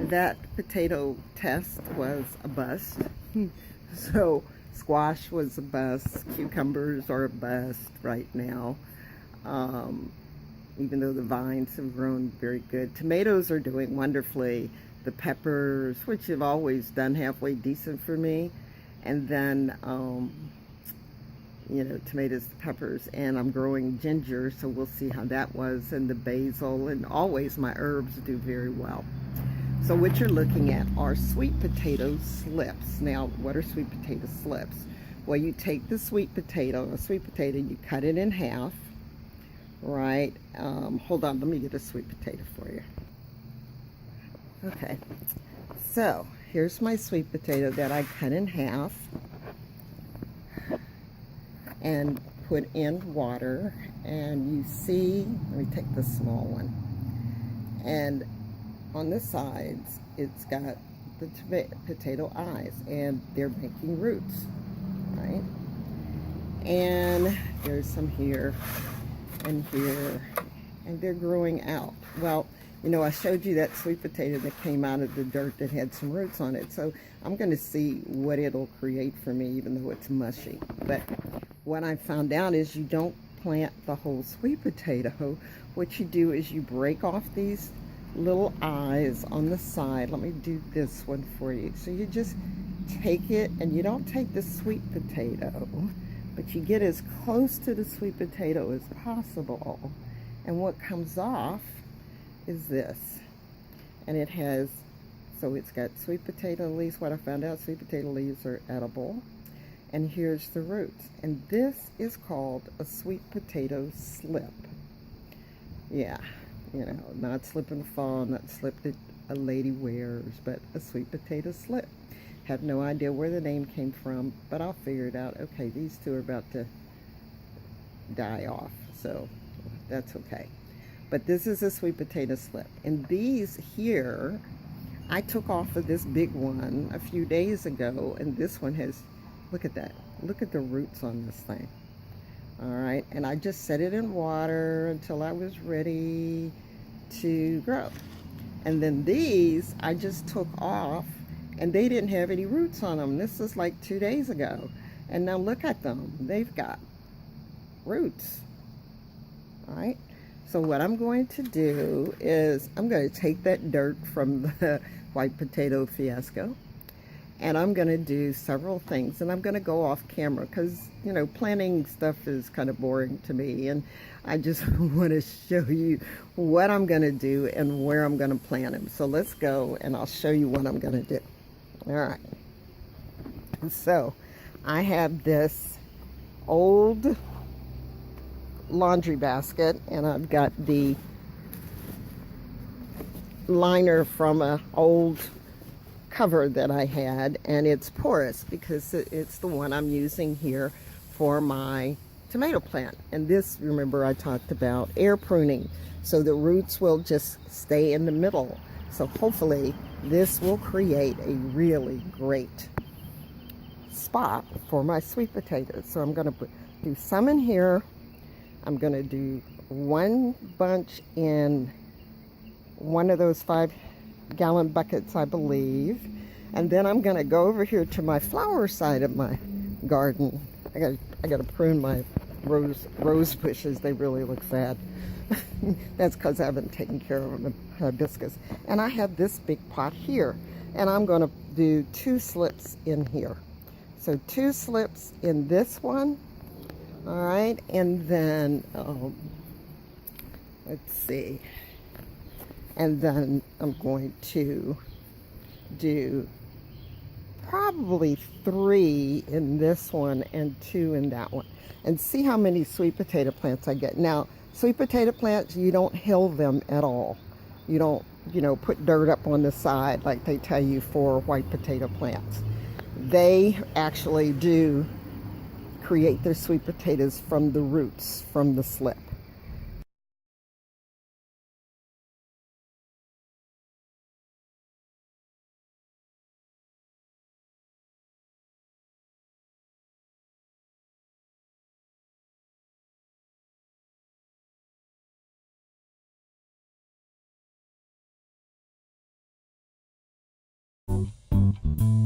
that potato test was a bust. So squash was a bust, cucumbers are a bust right now, even though the vines have grown very good. Tomatoes are doing wonderfully. The peppers, which have always done halfway decent for me, and then you know, tomatoes, peppers, and I'm growing ginger, so we'll see how that was, and the basil, and always my herbs do very well. So what you're looking at are sweet potato slips. Now, what are sweet potato slips? Well, you take the sweet potato, you cut it in half, right? Hold on, let me get a sweet potato for you. Okay, so here's my sweet potato that I cut in half and put in water, and you see, let me take the small one, and on the sides it's got the potato eyes, and they're making roots, right? And there's some here and here, and they're growing out. Well, you know, I showed you that sweet potato that came out of the dirt that had some roots on it, so I'm going to see what it'll create for me, even though it's mushy. But what I found out is you don't plant the whole sweet potato. What you do is you break off these little eyes on the side. Let me do this one for you. So you just take it, and you don't take the sweet potato, but you get as close to the sweet potato as possible. And what comes off is this. And it has, so it's got sweet potato leaves. What I found out, sweet potato leaves are edible. And here's the roots. And this is called a sweet potato slip. Yeah, you know, not slip and fall, not slip that a lady wears, but a sweet potato slip. Have no idea where the name came from, but I'll figure it out. Okay, these two are about to die off, so that's okay. But this is a sweet potato slip. And these here, I took off of this big one a few days ago, and this one has, look at that. Look at the roots on this thing. All right, and I just set it in water until I was ready to grow. And then these, I just took off, and they didn't have any roots on them. This is like 2 days ago. And now look at them. They've got roots. All right. So what I'm going to do is I'm going to take that dirt from the white potato fiasco, and I'm going to do several things, and I'm going to go off camera because, you know, planting stuff is kind of boring to me, and I just want to show you what I'm going to do and where I'm going to plant them. So let's go, and I'll show you what I'm going to do. All right. So I have this old laundry basket, and I've got the liner from an old cover that I had, and it's porous because it's the one I'm using here for my tomato plant. And this, remember, I talked about air pruning, so the roots will just stay in the middle. So hopefully this will create a really great spot for my sweet potatoes. So I'm going to do some in here. I'm going to do one bunch in one of those 5-gallon buckets, I believe. And then I'm going to go over here to my flower side of my garden. I got to prune my rose bushes. They really look sad. That's because I haven't taken care of the hibiscus. And I have this big pot here. And I'm going to do 2 slips in here. So 2 slips in this one. All right, and then let's see, and then I'm going to do probably 3 in this one and 2 in that one, and see how many sweet potato plants I get. Now, sweet potato plants, you don't hill them at all. You don't, you know, put dirt up on the side like they tell you for white potato plants. They actually do create their sweet potatoes from the roots, from the slip. you.